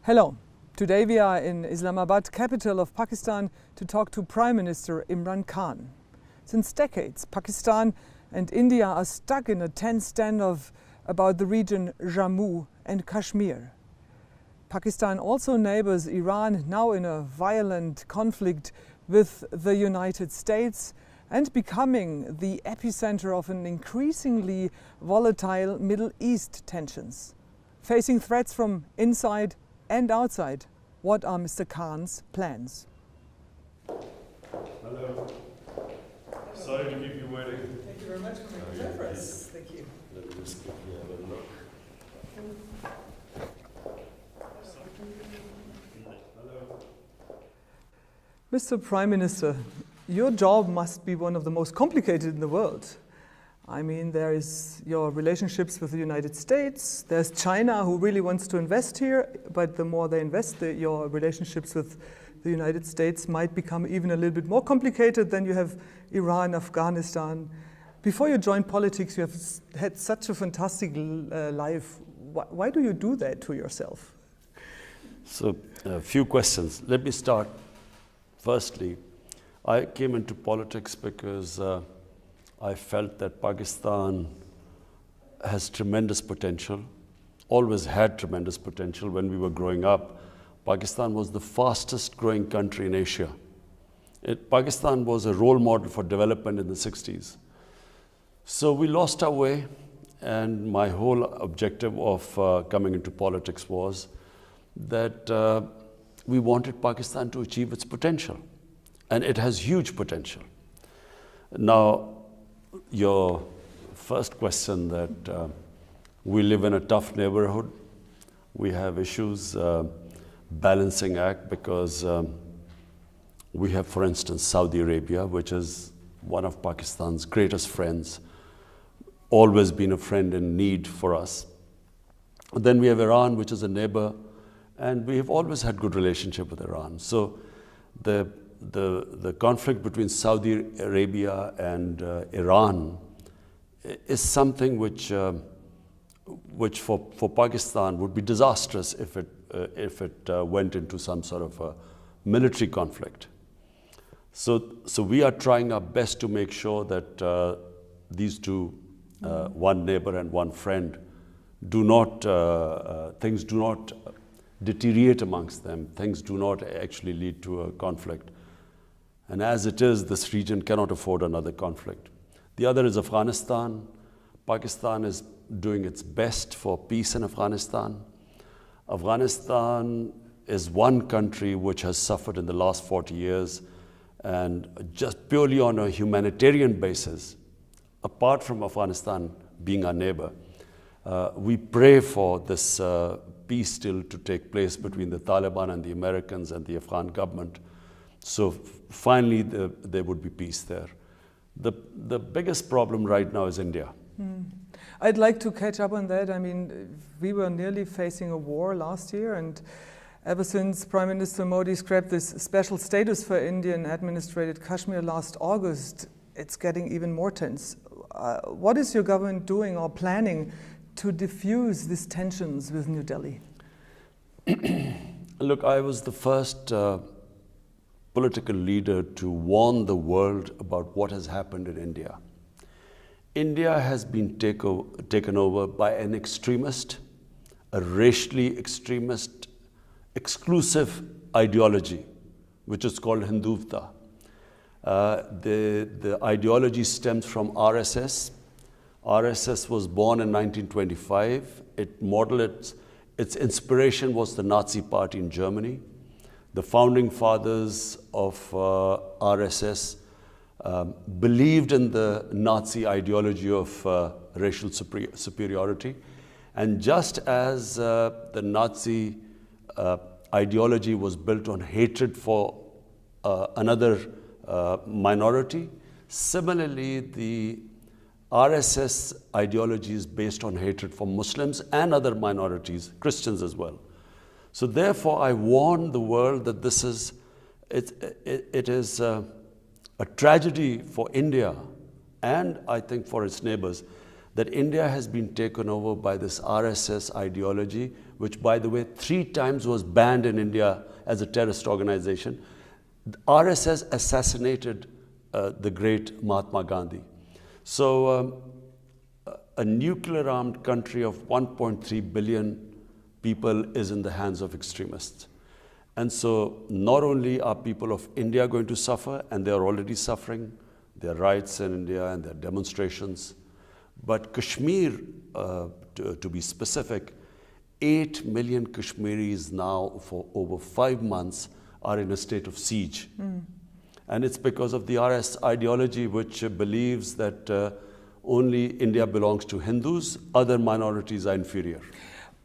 Hello. Today we are in Islamabad, capital of Pakistan, to talk to Prime Minister Imran Khan. Since decades, Pakistan and India are stuck in a tense standoff about the region Jammu and Kashmir. Pakistan also neighbors Iran, now in a violent conflict with the United States and becoming the epicenter of an increasingly volatile Middle East tensions. Facing threats from inside and outside, what are Mr. Khan's plans? Hello. Sorry to keep you waiting. Thank you very much for making time for us. Thank you. Let me just quickly have a look. Hello. Mr. Prime Minister, your job must be one of the most complicated in the world. I mean, there is your relationships with the United States, there's China who really wants to invest here, but the more they invest, your relationships with the United States might become even a little bit more complicated. Then you have Iran, Afghanistan. Before you joined politics, you have had such a fantastic life. Why do you do that to yourself? So, a few questions. Let me start. Firstly, I came into politics because I felt that Pakistan has tremendous potential, always had tremendous potential. When we were growing up, Pakistan was the fastest growing country in Asia. Pakistan was a role model for development in the 60s. So we lost our way, and my whole objective of coming into politics was that we wanted Pakistan to achieve its potential, and it has huge potential. Now, your first question that we live in a tough neighborhood. We have issues, balancing act, because we have, for instance, Saudi Arabia, which is one of Pakistan's greatest friends, always been a friend in need for us. Then we have Iran, which is a neighbor, and we have always had good relationship with Iran. So the conflict between Saudi Arabia and Iran is something which for Pakistan would be disastrous if it went into some sort of a military conflict. So we are trying our best to make sure that these two, one neighbor and one friend, things do not deteriorate amongst them. Things do not actually lead to a conflict. And as it is, this region cannot afford another conflict. The other is Afghanistan. Pakistan is doing its best for peace in Afghanistan. Afghanistan is one country which has suffered in the last 40 years, and just purely on a humanitarian basis, apart from Afghanistan being our neighbor, we pray for this peace still to take place between the Taliban and the Americans and the Afghan government. So finally, there would be peace there. The biggest problem right now is India. I'd like to catch up on that. I mean, we were nearly facing a war last year, and ever since Prime Minister Modi scrapped this special status for Indian-administrated Kashmir last August, it's getting even more tense. What is your government doing or planning to diffuse these tensions with New Delhi? Look, I was the first political leader to warn the world about what has happened in India. India has been taken over by an extremist, a racially extremist, exclusive ideology, which is called Hindutva. The ideology stems from RSS. RSS was born in 1925. Its inspiration was the Nazi Party in Germany. The founding fathers of RSS believed in the Nazi ideology of racial superiority. And just as the Nazi ideology was built on hatred for another minority, similarly, the RSS ideology is based on hatred for Muslims and other minorities, Christians as well. So therefore, I warn the world that it is a tragedy for India and I think for its neighbors that India has been taken over by this RSS ideology, which, by the way, 3 times was banned in India as a terrorist organization. RSS assassinated the great Mahatma Gandhi. So a nuclear-armed country of 1.3 billion people is in the hands of extremists. And so not only are people of India going to suffer, and they are already suffering, their rights in India and their demonstrations, but Kashmir, to be specific, 8 million Kashmiris now for over 5 months are in a state of siege. And it's because of the RS ideology, which believes that only India belongs to Hindus, other minorities are inferior.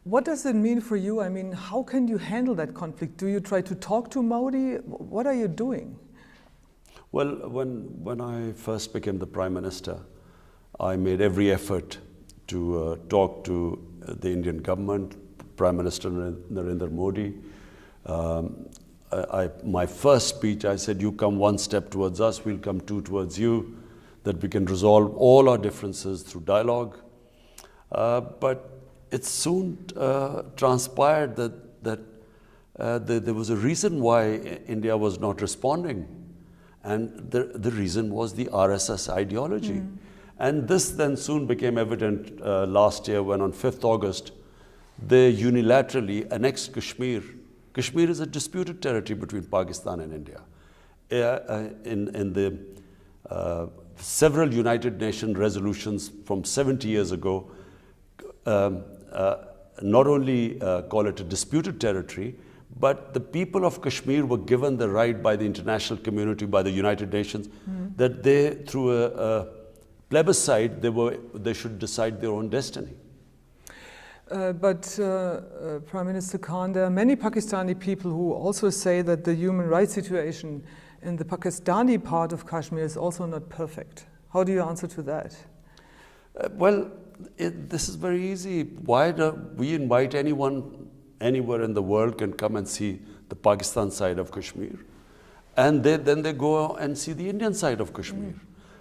What does it mean for you? I mean, how can you handle that conflict? Do you try to talk to Modi? What are you doing? Well, when I first became the Prime Minister, I made every effort to talk to the Indian government, Prime Minister Narendra Modi. My first speech, I said, you come 1 step towards us, we'll come 2 towards you, that we can resolve all our differences through dialogue. But it soon transpired that there was a reason why India was not responding. And the reason was the RSS ideology. And this then soon became evident last year when on 5th August, they unilaterally annexed Kashmir. Kashmir is a disputed territory between Pakistan and India. In the several United Nations resolutions from 70 years ago, not only call it a disputed territory, but the people of Kashmir were given the right by the international community, by the United Nations, that they, through a plebiscite, they should decide their own destiny. But Prime Minister Khan, there are many Pakistani people who also say that the human rights situation in the Pakistani part of Kashmir is also not perfect. How do you answer to that? Well, this is very easy. Why do we invite anyone anywhere in the world can come and see the Pakistan side of Kashmir, and then they go and see the Indian side of Kashmir.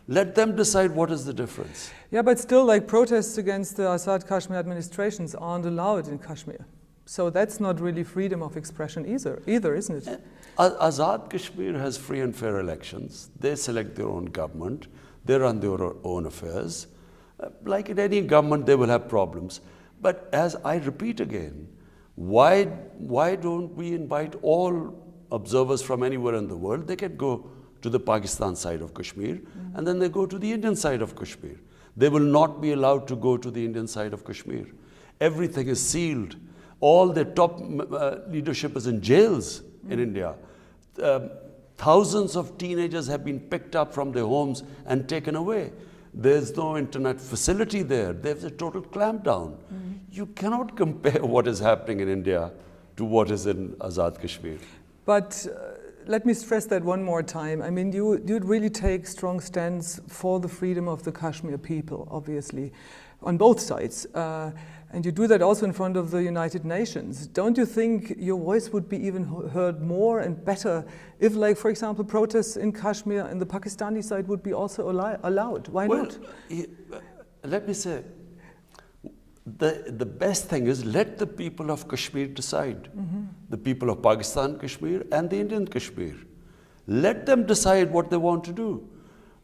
Let them decide what is the difference. Yeah, but still, like, protests against the Azad Kashmir administrations aren't allowed in Kashmir. So that's not really freedom of expression either, isn't it? Azad Kashmir has free and fair elections. They select their own government. They run their own affairs. Like in any government, they will have problems. But as I repeat again, why don't we invite all observers from anywhere in the world? They can go to the Pakistan side of Kashmir, and then they go to the Indian side of Kashmir. They will not be allowed to go to the Indian side of Kashmir. Everything is sealed. All the top leadership is in jails in India. Thousands of teenagers have been picked up from their homes and taken away. There's no internet facility there. There's a total clampdown. You cannot compare what is happening in India to what is in Azad Kashmir. But let me stress that one more time. I mean, you'd really take strong stands for the freedom of the Kashmir people, obviously, on both sides. And you do that also in front of the United Nations. Don't you think your voice would be even heard more and better if, like, for example, protests in Kashmir and the Pakistani side would be also allowed? Why not? Let me say, the best thing is let the people of Kashmir decide. The people of Pakistan Kashmir and the Indian Kashmir. Let them decide what they want to do.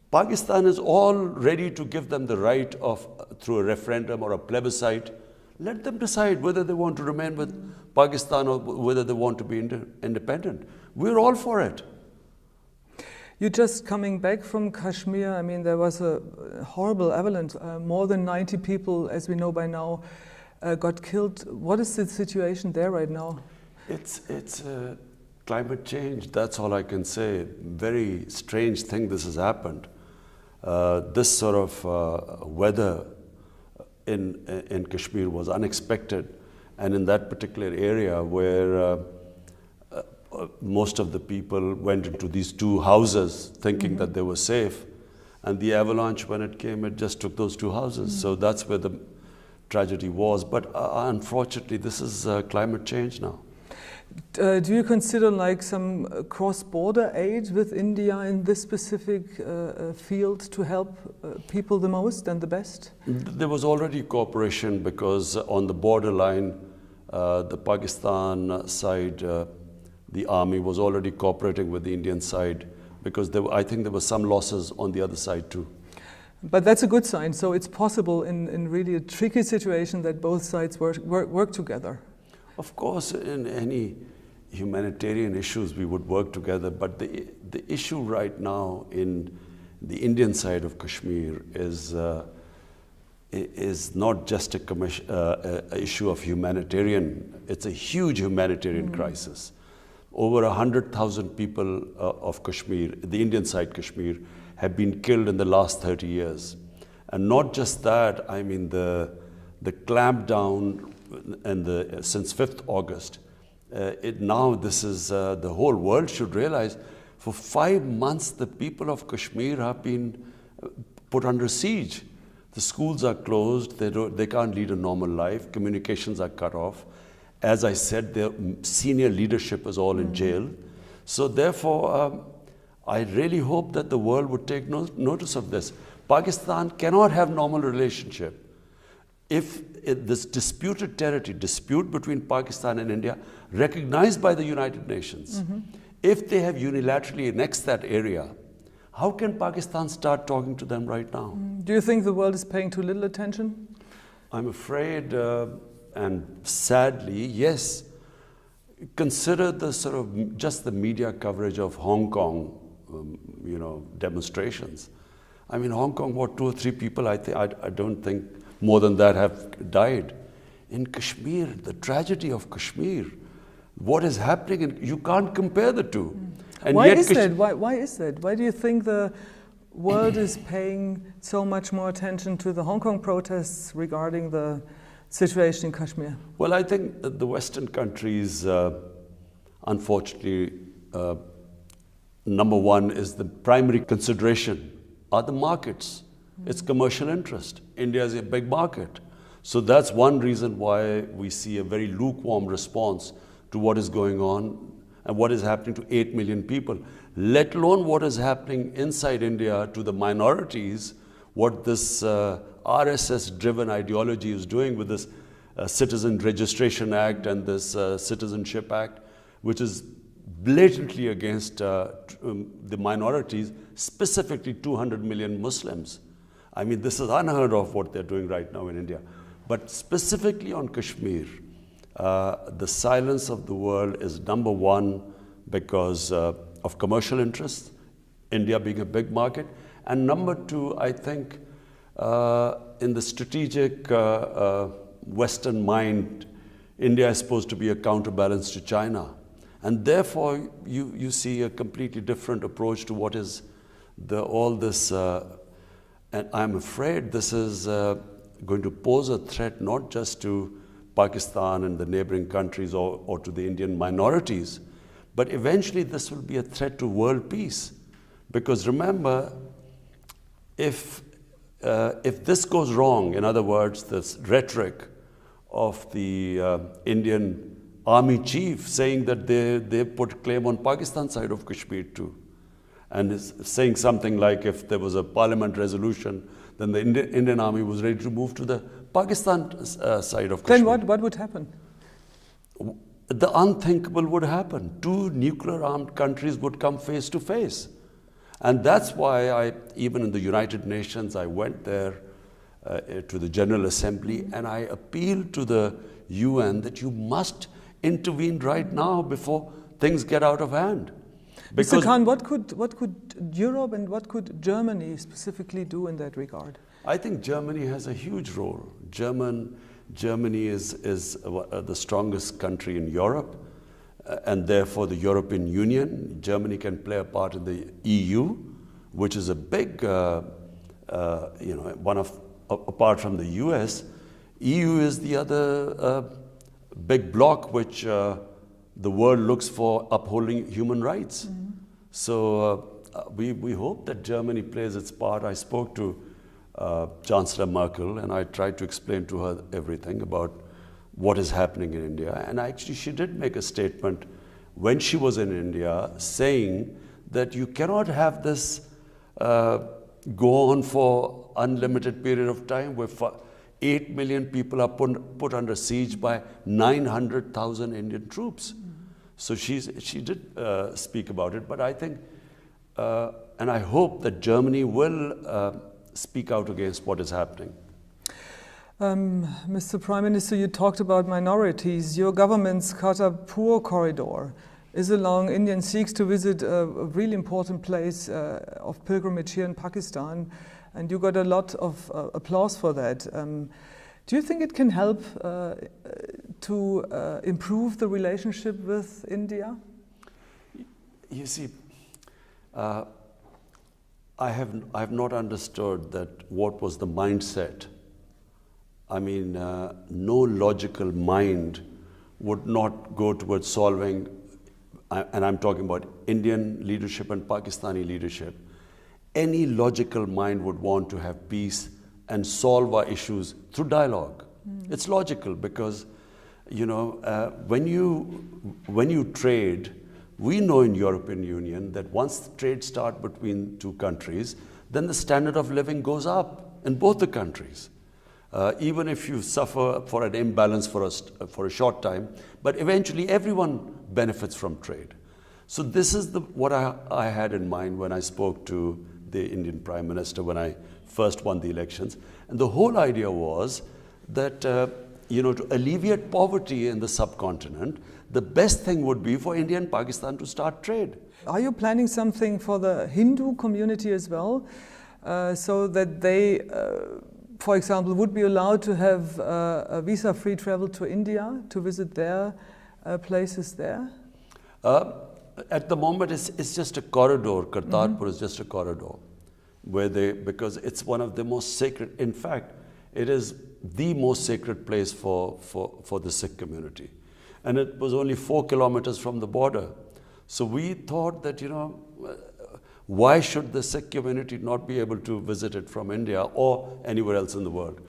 Pakistan is all ready to give them the right of, through a referendum or a plebiscite, let them decide whether they want to remain with Pakistan or whether they want to be independent. We're all for it. You're just coming back from Kashmir. I mean, there was a horrible avalanche. More than 90 people, as we know by now, got killed. What is the situation there right now? It's climate change. That's all I can say. Very strange thing this has happened. This sort of weather in Kashmir was unexpected, and in that particular area where most of the people went into these 2 houses thinking that they were safe, and the avalanche, when it came, it just took those 2 houses. So that's where the tragedy was. But unfortunately, this is climate change now. Do you consider like some cross-border aid with India in this specific field to help people the most and the best? There was already cooperation because on the borderline, the Pakistan side, the army was already cooperating with the Indian side because I think there were some losses on the other side too. But that's a good sign. So it's possible in really a tricky situation that both sides work together. Of course, in any humanitarian issues, we would work together. But the issue right now in the Indian side of Kashmir is not just a issue of humanitarian. It's a huge humanitarian crisis. Over 100,000 people of Kashmir, the Indian side Kashmir, have been killed in the last 30 years. And not just that, I mean the clampdown and since 5th August, this is the whole world should realize for 5 months the people of Kashmir have been put under siege. The schools are closed, they can't lead a normal life, communications are cut off. As I said, their senior leadership is all in jail. So therefore, I really hope that the world would take notice of this. Pakistan cannot have normal relationship if this disputed territory, dispute between Pakistan and India, recognized by the United Nations, if they have unilaterally annexed that area, how can Pakistan start talking to them right now? Do you think the world is paying too little attention? I'm afraid, and sadly, yes. Consider the sort of just the media coverage of Hong Kong, demonstrations. I mean, Hong Kong, what, 2 or 3 people, I don't think more than that have died. In Kashmir, the tragedy of Kashmir, what is happening, and you can't compare the two. And why is that? Why is that? Why do you think the world is paying so much more attention to the Hong Kong protests regarding the situation in Kashmir? Well, I think that the Western countries, unfortunately, number one is the primary consideration are the markets. It's commercial interest. India is a big market. So that's one reason why we see a very lukewarm response to what is going on and what is happening to 8 million people, let alone what is happening inside India to the minorities, what this RSS-driven ideology is doing with this Citizen Registration Act and this Citizenship Act, which is blatantly against the minorities, specifically 200 million Muslims. I mean, this is unheard of what they're doing right now in India. But specifically on Kashmir, the silence of the world is number one because of commercial interests, India being a big market, and number two, I think, in the strategic Western mind, India is supposed to be a counterbalance to China. And therefore, you see a completely different approach to what is all this, and I'm afraid this is going to pose a threat not just to Pakistan and the neighboring countries or to the Indian minorities, but eventually this will be a threat to world peace. Because remember, if this goes wrong, in other words, this rhetoric of the Indian army chief saying that they put claim on Pakistan side of Kashmir too, and is saying something like if there was a parliament resolution, then the Indian army was ready to move to the Pakistan side of Kashmir. Then what would happen? The unthinkable would happen. 2 nuclear-armed countries would come face to face. And that's why even in the United Nations, I went there to the General Assembly and I appealed to the UN that you must intervene right now before things get out of hand. Mr. Khan, what could Europe and what could Germany specifically do in that regard? I think Germany has a huge role. Germany is the strongest country in Europe, and therefore the European Union. Germany can play a part in the EU, which is a big, apart from the US, EU is the other big bloc which the world looks for upholding human rights. Mm-hmm. So we hope that Germany plays its part. I spoke to Chancellor Merkel and I tried to explain to her everything about what is happening in India. And actually, she did make a statement when she was in India saying that you cannot have this go on for unlimited period of time where 8 million people are put under siege by 900,000 Indian troops. So she did speak about it, but I think, and I hope that Germany will speak out against what is happening. Mr. Prime Minister, you talked about minorities. Your government's Kartarpur corridor is along Indian Sikhs to visit a really important place of pilgrimage here in Pakistan, and you got a lot of applause for that. Do you think it can help to improve the relationship with India? You see, I have not understood that what was the mindset. I mean, no logical mind would not go towards solving, and I'm talking about Indian leadership and Pakistani leadership. Any logical mind would want to have peace and solve our issues through dialogue. It's logical because, you know, when you trade, we know in European Union that once trade starts between two countries, then the standard of living goes up in both the countries. Even if you suffer for an imbalance for a short time, but eventually everyone benefits from trade. So this is what I had in mind when I spoke to the Indian Prime Minister when I first won the elections. And the whole idea was that, you know, to alleviate poverty in the subcontinent, the best thing would be for India and Pakistan to start trade. Are you planning something for the Hindu community as well, so that they, for example, would be allowed to have a visa-free travel to India to visit their places there? At the moment, it's just a corridor. Kartarpur is just a corridor, where because it's one of the most sacred. In fact, it is the most sacred place for the Sikh community, and it was only 4 kilometers from the border. So we thought that, you know, why should the Sikh community not be able to visit it from India or anywhere else in the world?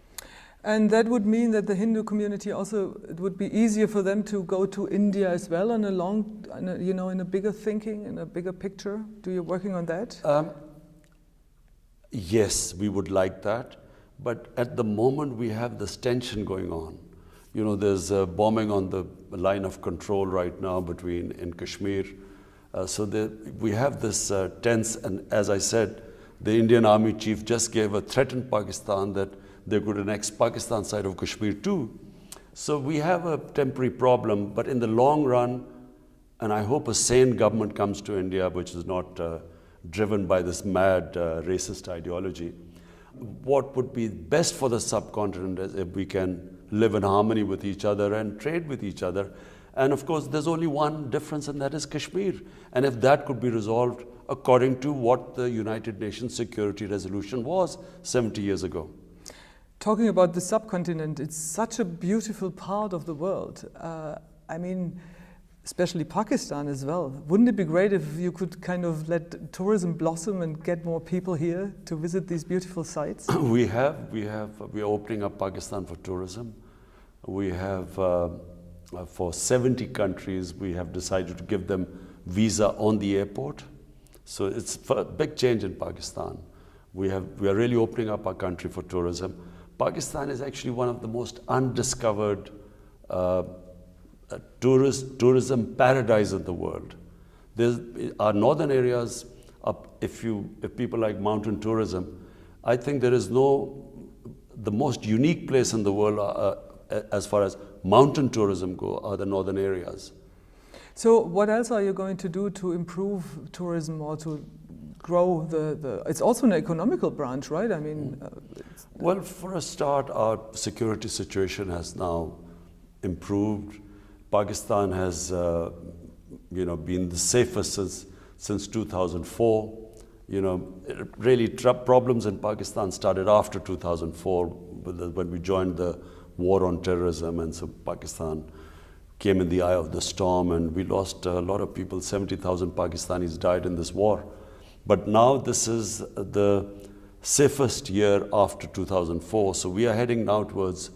And that would mean that the Hindu community also, it would be easier for them to go to India as well in a bigger thinking, in a bigger picture. Do you working on that? Yes, we would like that. But at the moment, we have this tension going on. You know, there's bombing on the line of control right now in Kashmir. So we have this tense, and as I said, the Indian Army chief just gave a threat in Pakistan that they could annex Pakistan side of Kashmir too. So we have a temporary problem, but in the long run, and I hope a sane government comes to India, which is not driven by this mad racist ideology. What would be best for the subcontinent is if we can live in harmony with each other and trade with each other. And of course, there's only one difference, and that is Kashmir. And if that could be resolved according to what the United Nations Security Resolution was 70 years ago. Talking about the subcontinent, it's such a beautiful part of the world. I mean, especially Pakistan as well. Wouldn't it be great if you could kind of let tourism blossom and get more people here to visit these beautiful sites? We are opening up Pakistan for tourism. We have, for 70 countries, we have decided to give them visa on the airport. So it's a big change in Pakistan. We are really opening up our country for tourism. Pakistan is actually one of the most undiscovered tourism paradise in the world. Our northern areas, if people like mountain tourism, I think there is the most unique place in the world as far as mountain tourism go are the northern areas. So what else are you going to do to improve tourism or to grow it's also an economical branch, right? I mean, well, for a start, our security situation has now improved. Pakistan has, been the safest since 2004. You know, really problems in Pakistan started after 2004 when we joined the war on terrorism, and so Pakistan came in the eye of the storm, and we lost a lot of people. 70,000 Pakistanis died in this war. But now this is the safest year after 2004, so we are heading now towards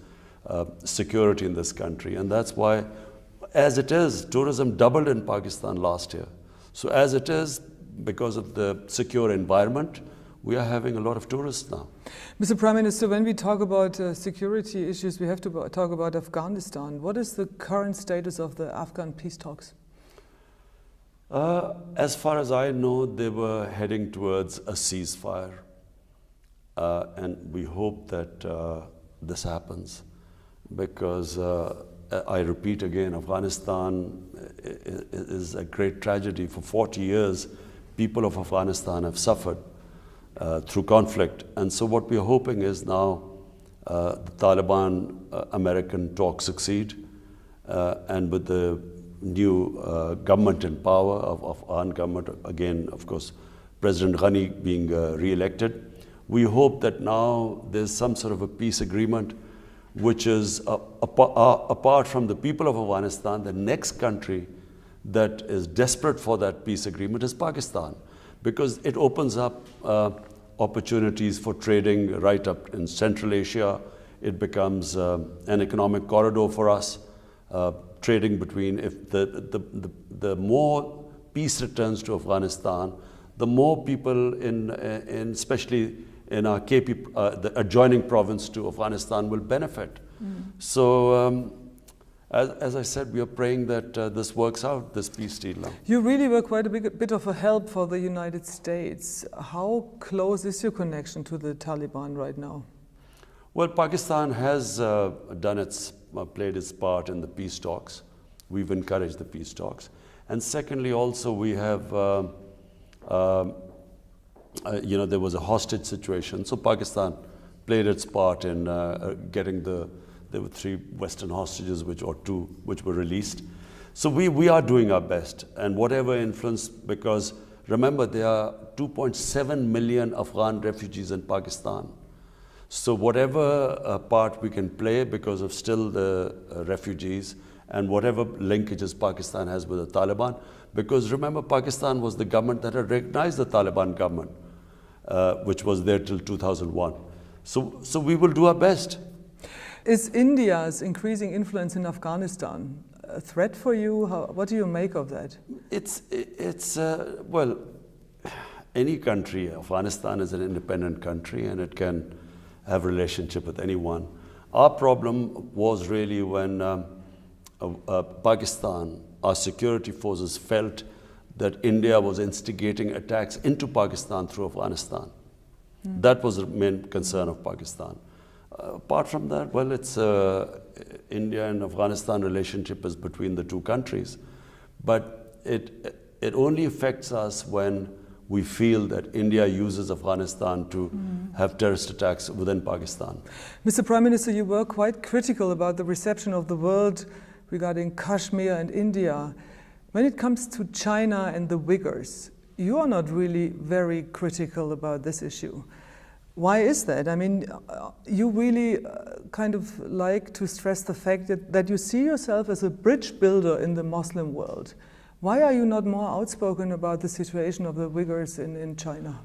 security in this country. And that's why, as it is, tourism doubled in Pakistan last year. So as it is, because of the secure environment, we are having a lot of tourists now. Mr. Prime Minister, when we talk about security issues, we have to talk about Afghanistan. What is the current status of the Afghan peace talks? As far as I know, they were heading towards a ceasefire. And we hope that this happens, because I repeat again, Afghanistan is a great tragedy. For 40 years, people of Afghanistan have suffered through conflict. And so what we're hoping is now the Taliban American talks succeed, and with the new government in power of Afghan government, again, of course, President Ghani being re-elected, we hope that now there's some sort of a peace agreement, which is apart from the people of Afghanistan. The next country that is desperate for that peace agreement is Pakistan, because it opens up opportunities for trading right up in Central Asia. It becomes an economic corridor for us, trading between, if the more peace returns to Afghanistan, the more people in especially in our KP, the adjoining province to Afghanistan, will benefit. So, as I said, we are praying that this works out, this peace deal now. You really were quite a bit of a help for the United States. How close is your connection to the Taliban right now? Well, Pakistan has played its part in the peace talks. We've encouraged the peace talks. And secondly, also, we have there was a hostage situation. So Pakistan played its part in getting there were 3 Western hostages, or 2, which were released. So we are doing our best, and whatever influence, because remember, there are 2.7 million Afghan refugees in Pakistan. So whatever part we can play, because of still the refugees, and whatever linkages Pakistan has with the Taliban, because remember, Pakistan was the government that had recognized the Taliban government, which was there till 2001. So we will do our best. Is India's increasing influence in Afghanistan a threat for you? What do you make of that? Well, any country, Afghanistan is an independent country, and it can have relationship with anyone. Our problem was really when Pakistan, our security forces felt that India was instigating attacks into Pakistan through Afghanistan. That was the main concern of Pakistan. Apart from that, well, it's India and Afghanistan relationship is between the two countries. But it only affects us when we feel that India uses Afghanistan to have terrorist attacks within Pakistan. Mr. Prime Minister, you were quite critical about the reception of the world regarding Kashmir and India. When it comes to China and the Uyghurs, you are not really very critical about this issue. Why is that? I mean, you really kind of like to stress the fact that you see yourself as a bridge builder in the Muslim world. Why are you not more outspoken about the situation of the Uyghurs in China?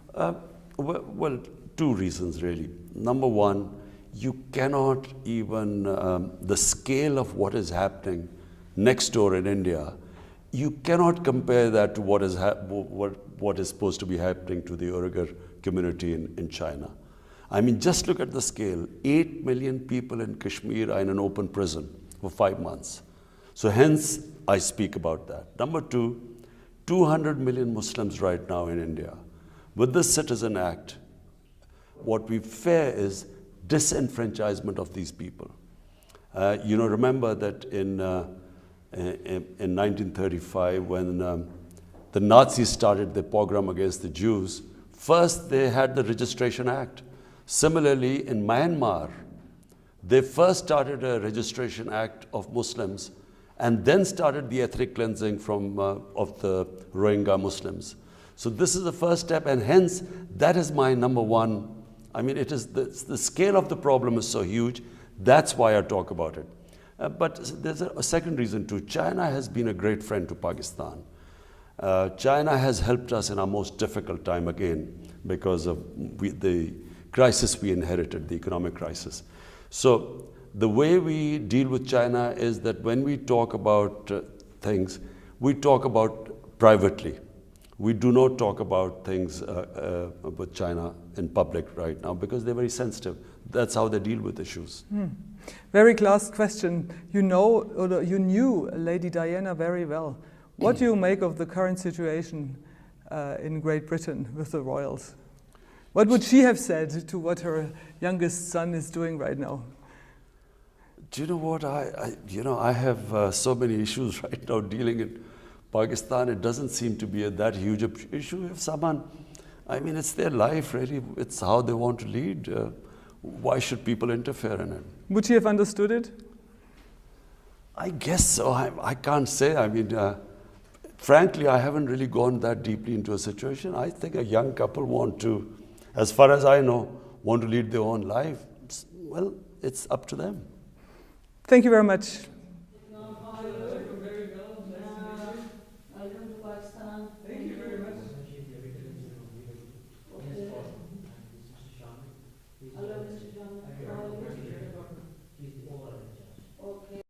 Well, 2 reasons really. Number one, you cannot even, the scale of what is happening next door in India, you cannot compare that to what is supposed to be happening to the Uyghur community in China. I mean, just look at the scale. 8 million people in Kashmir are in an open prison for 5 months. So hence, I speak about that. Number 2, 200 million Muslims right now in India. With this Citizen Act, what we fear is disenfranchisement of these people. Remember that in 1935, when the Nazis started their pogrom against the Jews, first they had the Registration Act. Similarly, in Myanmar, they first started a Registration Act of Muslims and then started the ethnic cleansing of the Rohingya Muslims. So this is the first step, and hence that is my number one. I mean, it is the scale of the problem is so huge. That's why I talk about it. But there's a second reason too. China has been a great friend to Pakistan. China has helped us in our most difficult time again because of the crisis we inherited, the economic crisis. So the way we deal with China is that when we talk about things, we talk about privately. We do not talk about things with China in public right now because they're very sensitive. That's how they deal with issues. Very last question. You know, or you knew Lady Diana very well. What do you make of the current situation in Great Britain with the royals? What would she have said to what her youngest son is doing right now? Do you know what? I have so many issues right now dealing in Pakistan. It doesn't seem to be that huge an issue. If someone, I mean, it's their life, really. It's how they want to lead. Why should people interfere in it? Would she have understood it? I guess so. I can't say. I mean, frankly, I haven't really gone that deeply into a situation. I think a young couple want to, as far as I know, want to lead their own life. Well, it's up to them. Thank you very much.